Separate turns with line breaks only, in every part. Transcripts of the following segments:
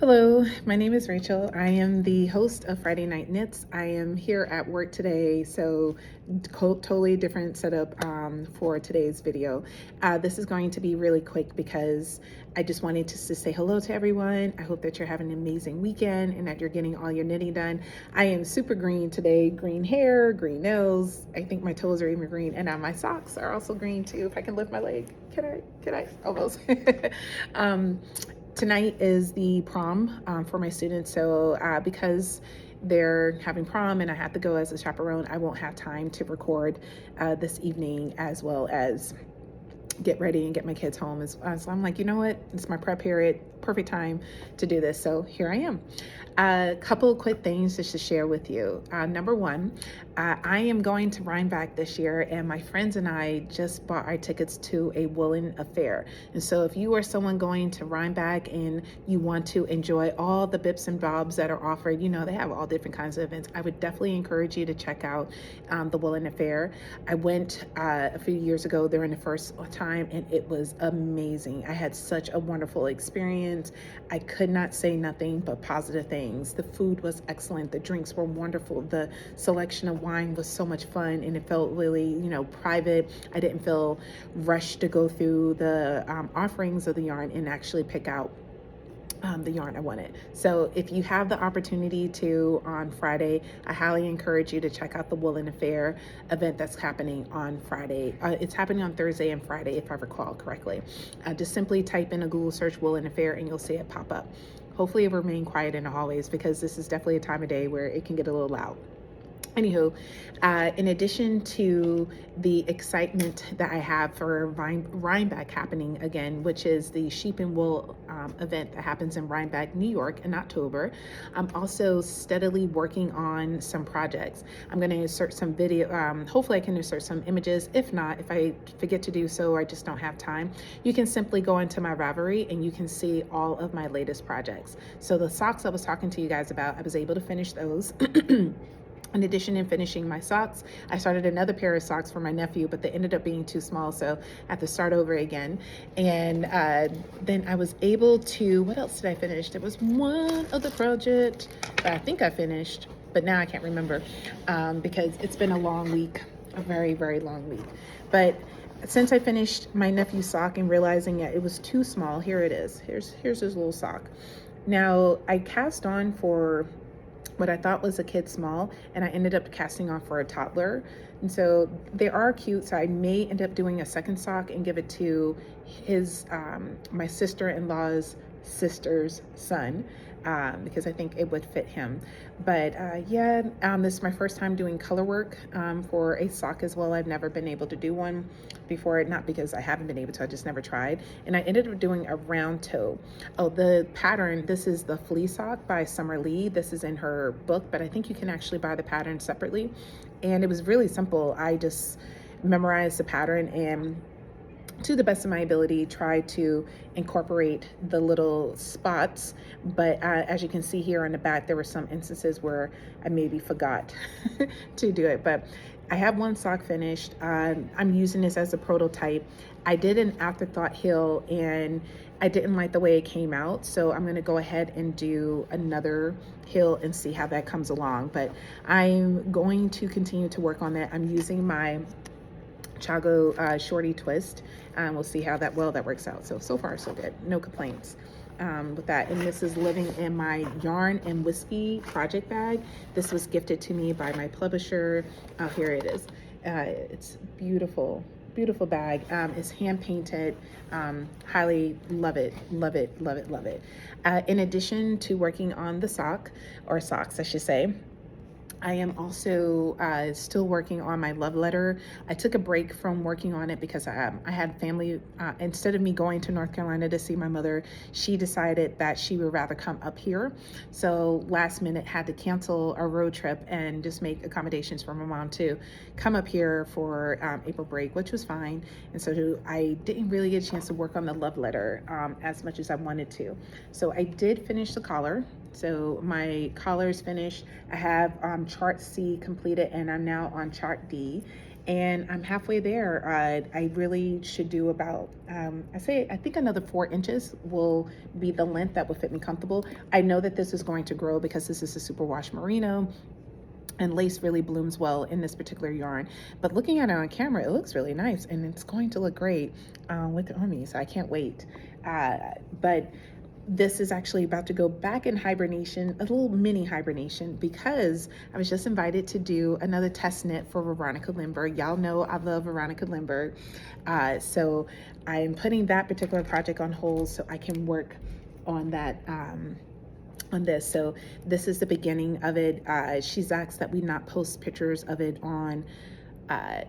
Hello, my name is Rachel. I am the host of Friday Night Knits. I am here at work today, so totally different setup for today's video. This is going to be really quick because I just wanted to say hello to everyone. I hope that you're having an amazing weekend and that you're getting all your knitting done. I am super green today, green hair, green nails. I think my toes are even green, and my socks are also green too. If I can lift my leg, can I? Almost. Tonight is the prom for my students, so because they're having prom and I have to go as a chaperone, I won't have time to record this evening as well as get ready and get my kids home. So I'm like, you know what? It's my prep period, perfect time to do this. So here I am. A couple of quick things just to share with you. Number one, I am going to Rhinebeck this year, and my friends and I just bought our tickets to a woolen affair. And so if you are someone going to Rhinebeck and you want to enjoy all the bips and bobs that are offered, you know, they have all different kinds of events. I would definitely encourage you to check out the woolen affair. I went a few years ago during the first time, and it was amazing. I had such a wonderful experience. I could not say nothing but positive things. The food was excellent. The drinks were wonderful. The selection of wine was so much fun, and it felt really, private. I didn't feel rushed to go through the offerings of the yarn and actually pick out the yarn I wanted. So if you have the opportunity to on Friday, I highly encourage you to check out the Woolen Affair event that's happening on Friday. It's happening on Thursday and Friday, if I recall correctly. Just simply type in a Google search Woolen Affair and you'll see it pop up. Hopefully it will remain quiet in the hallways because this is definitely a time of day where it can get a little loud. Anywho, in addition to the excitement that I have for Rhinebeck happening again, which is the Sheep and Wool event that happens in Rhinebeck, New York in October, I'm also steadily working on some projects. I'm going to insert some video. Hopefully I can insert some images. If not, if I forget to do so or I just don't have time, you can simply go into my Ravelry and you can see all of my latest projects. So the socks I was talking to you guys about, I was able to finish those. In addition to finishing my socks, I started another pair of socks for my nephew, but they ended up being too small, so I have to start over again. And then I was able to, what else did I finish? There was one other project that I think I finished, but now I can't remember because it's been a long week, a very, very long week. But since I finished my nephew's sock and realizing that it was too small, here it is. Here's his little sock. Now, I cast on for what I thought was a kid small, and I ended up casting on for a toddler. And so they are cute, so I may end up doing a second sock and give it to his my sister-in-law's sister's son, because I think it would fit him. But this is my first time doing color work for a sock as well. I've never been able to do one before, not because I haven't been able to, I just never tried. And I ended up doing a round toe. Oh, the pattern, this is the Flea Sock by Summer Lee. This is in her book, but I think you can actually buy the pattern separately. And it was really simple. I just memorized the pattern and to the best of my ability, try to incorporate the little spots. But as you can see here on the back, there were some instances where I maybe forgot to do it. But I have one sock finished. I'm using this as a prototype. I did an afterthought heel and I didn't like the way it came out. So I'm gonna go ahead and do another heel and see how that comes along. But I'm going to continue to work on that. I'm using my Chago Shorty Twist. We'll see how that works out. So far so good, no complaints with that. And this is living in my yarn and whiskey project bag. This was gifted to me by my publisher. Oh, here it is. It's beautiful bag. It's hand painted. Highly love it. In addition to working on the sock, or socks I should say, I am also still working on my love letter. I took a break from working on it because I had family. Instead of me going to North Carolina to see my mother, she decided that she would rather come up here. So last minute had to cancel a road trip and just make accommodations for my mom to come up here for April break, which was fine. And so I didn't really get a chance to work on the love letter as much as I wanted to. So I did finish the collar. So my collar is finished. I have chart C completed and I'm now on chart D. and I'm halfway there. I really should do about, I think another 4 inches will be the length that will fit me comfortable. I know that this is going to grow because this is a superwash merino, and lace really blooms well in this particular yarn. But looking at it on camera, it looks really nice, and it's going to look great with it on me, so I can't wait. But this is actually about to go back in hibernation, a little mini hibernation, because I was just invited to do another test knit for Veronica Lindbergh. Y'all know I love Veronica Lindbergh. So I'm putting that particular project on hold so I can work on that. On this. So this is the beginning of it. She's asked that we not post pictures of it on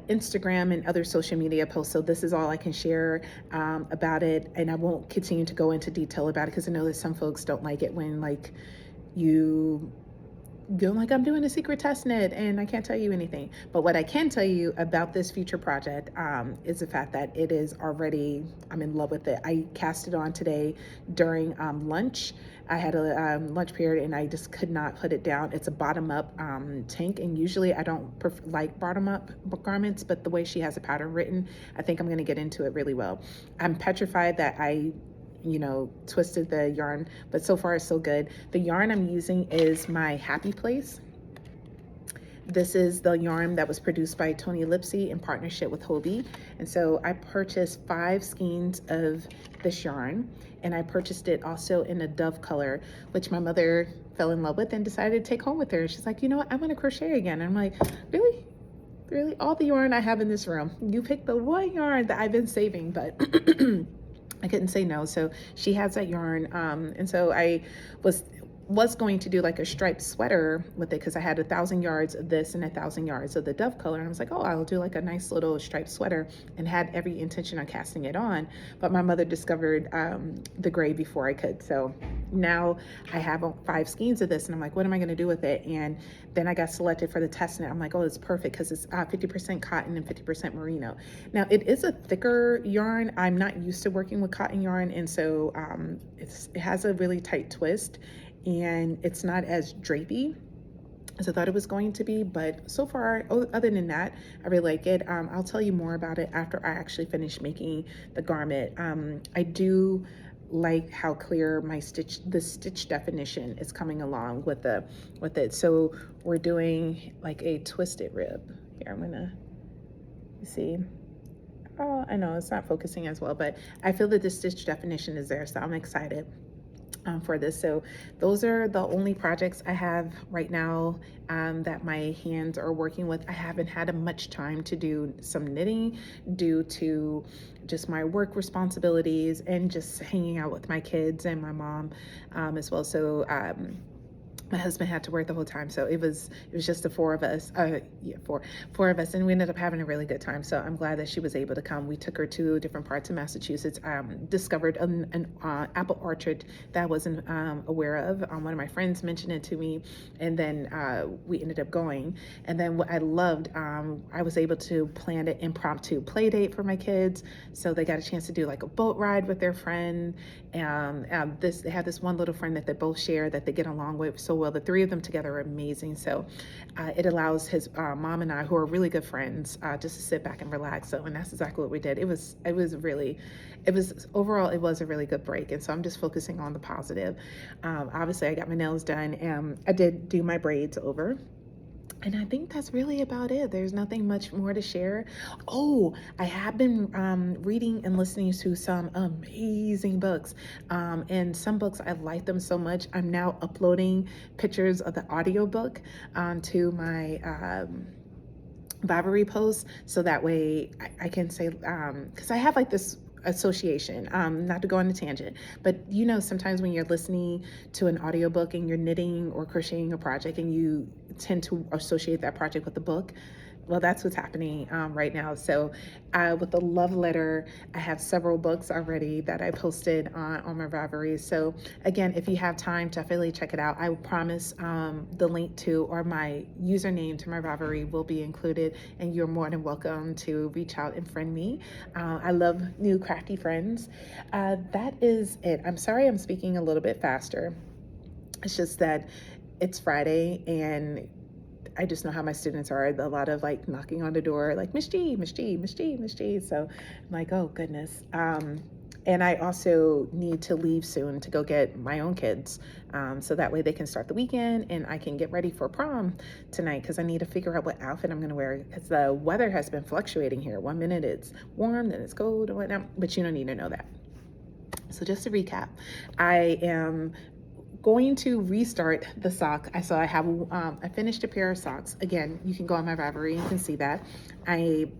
Instagram and other social media posts. So this is all I can share about it, and I won't continue to go into detail about it because I know that some folks don't like it when like you feel like I'm doing a secret test knit and I can't tell you anything. But what I can tell you about this future project is the fact that it is already, I'm in love with it. I cast it on today during lunch. I had a lunch period and I just could not put it down. It's a bottom up tank, and usually I don't like bottom up garments, but the way she has a pattern written, I think I'm going to get into it really well. I'm petrified that I twisted the yarn, but so far it's so good. The yarn I'm using is my Happy Place. This is the yarn that was produced by Tony Lipsy in partnership with Hobie. And so I purchased 5 skeins of this yarn, and I purchased it also in a dove color, which my mother fell in love with and decided to take home with her. She's like, you know what, I want to crochet again. And I'm like, really? Really? All the yarn I have in this room, you picked the one yarn that I've been saving, but I couldn't say no. So she has that yarn. And so I was going to do like a striped sweater with it because I had 1,000 yards of this and 1,000 yards of the dove color. And I was like, oh, I'll do like a nice little striped sweater, and had every intention on casting it on. But my mother discovered the gray before I could. So now I have 5 skeins of this, and I'm like, what am I going to do with it? And then I got selected for the test knit. I'm like, oh, it's perfect because it's 50% cotton and 50% merino. Now it is a thicker yarn. I'm not used to working with cotton yarn, and so it has a really tight twist, and it's not as drapey as I thought it was going to be. But so far, other than that, I really like it. I'll tell you more about it after I actually finish making the garment. I do like how clear the stitch definition is coming along with it. So we're doing like a twisted rib. Here, I'm gonna see. Oh, I know it's not focusing as well, but I feel that the stitch definition is there, so I'm excited for this. So those are the only projects I have right now that my hands are working with. I haven't had much time to do some knitting due to just my work responsibilities and just hanging out with my kids and my mom as well. So my husband had to work the whole time, so it was just the 4 of us. Four of us, and we ended up having a really good time. So I'm glad that she was able to come. We took her to different parts of Massachusetts. Discovered an apple orchard that I wasn't aware of. One of my friends mentioned it to me, and then we ended up going. And then what I loved, I was able to plan an impromptu play date for my kids, so they got a chance to do like a boat ride with their friend. They have this one little friend that they both share that they get along with so well. The 3 of them together are amazing. So it allows his mom and I, who are really good friends, just to sit back and relax. So, and that's exactly what we did. It was overall, it was a really good break. And so I'm just focusing on the positive. Obviously I got my nails done, and I did do my braids over. And I think that's really about it. There's nothing much more to share. Oh, I have been reading and listening to some amazing books. And some books, I like them so much. I'm now uploading pictures of the audiobook to my Ravelry post. So that way I can say, because I have like this association, not to go on a tangent, but sometimes when you're listening to an audiobook and you're knitting or crocheting a project and you tend to associate that project with the book. Well, that's what's happening right now. So with the love letter, I have several books already that I posted on my Ravelry. So again, if you have time, definitely check it out. I promise the link to, or my username to my Ravelry will be included, and you're more than welcome to reach out and friend me. I love new crafty friends. That is it. I'm sorry I'm speaking a little bit faster. It's just that it's Friday, and I just know how my students are. A lot of like knocking on the door, like Miss G, Miss G, Miss G, Miss G. So I'm like, oh goodness. And I also need to leave soon to go get my own kids, so that way they can start the weekend and I can get ready for prom tonight, because I need to figure out what outfit I'm going to wear, because the weather has been fluctuating here. One minute it's warm, then it's cold and whatnot, but you don't need to know that. So just to recap, I am going to restart the sock. I have I finished a pair of socks. Again, you can go on my Ravelry and you can see that. I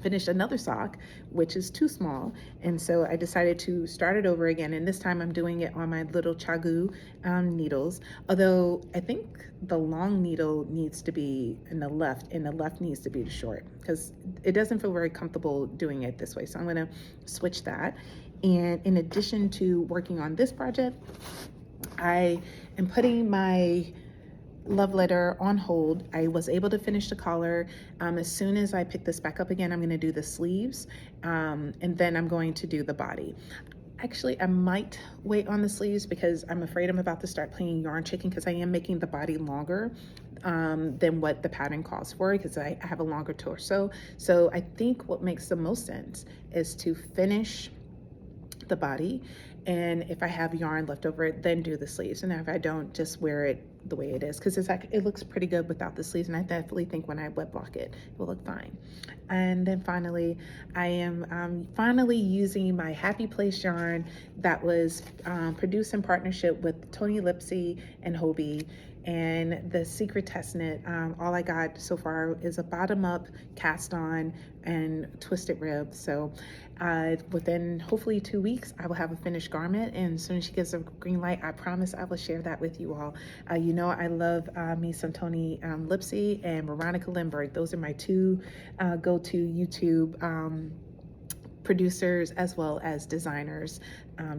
finished another sock, which is too small, and so I decided to start it over again, and this time I'm doing it on my little Chagu needles, although I think the long needle needs to be in the left and the left needs to be the short, because it doesn't feel very comfortable doing it this way. So I'm going to switch that. And in addition to working on this project, I am putting my love letter on hold. I was able to finish the collar. As soon as I pick this back up again, I'm going to do the sleeves, and then I'm going to do the body. Actually, I might wait on the sleeves because I'm afraid I'm about to start playing yarn chicken, because I am making the body longer than what the pattern calls for, because I have a longer torso. So I think what makes the most sense is to finish the body, and if I have yarn left over, then do the sleeves, and if I don't, just wear it the way it is, because it looks pretty good without the sleeves, and I definitely think when I wet block it, it will look fine. And then finally, I am finally using my Happy Place yarn that was produced in partnership with Tony Lipsy and Hobie, and the secret test knit. All I got so far is a bottom up cast on and twisted rib. So within hopefully 2 weeks, I will have a finished garment, and as soon as she gives a green light, I promise I will share that with you all. You know, I love me some Tony Lipsy and Veronica Lindbergh. Those are my two go-to YouTube producers as well as designers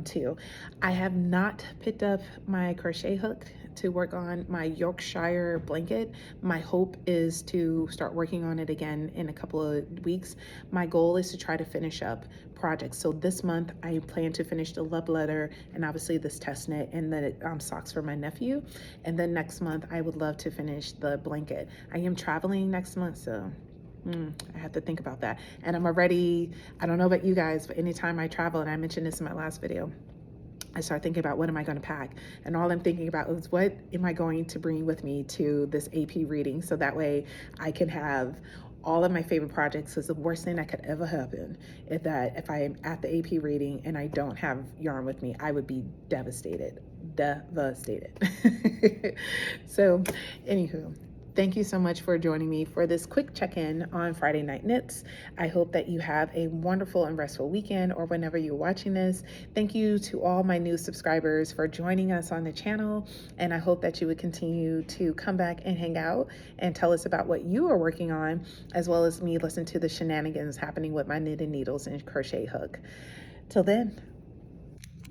too. I have not picked up my crochet hook to work on my Yorkshire blanket. My hope is to start working on it again in a couple of weeks. My goal is to try to finish up projects. So this month I plan to finish the love letter and obviously this test knit and the socks for my nephew. And then next month I would love to finish the blanket. I am traveling next month, so I have to think about that. And I'm already, I don't know about you guys, but anytime I travel, and I mentioned this in my last video, I start thinking about what am I going to pack, and all I'm thinking about is what am I going to bring with me to this AP reading, so that way I can have all of my favorite projects. Because the worst thing that could ever happen is that if I am at the AP reading and I don't have yarn with me, I would be devastated. So anywho, thank you so much for joining me for this quick check-in on Friday Night Knits. I hope that you have a wonderful and restful weekend, or whenever you're watching this. Thank you to all my new subscribers for joining us on the channel, and I hope that you would continue to come back and hang out and tell us about what you are working on, as well as me listen to the shenanigans happening with my knitting needles and crochet hook. Till then,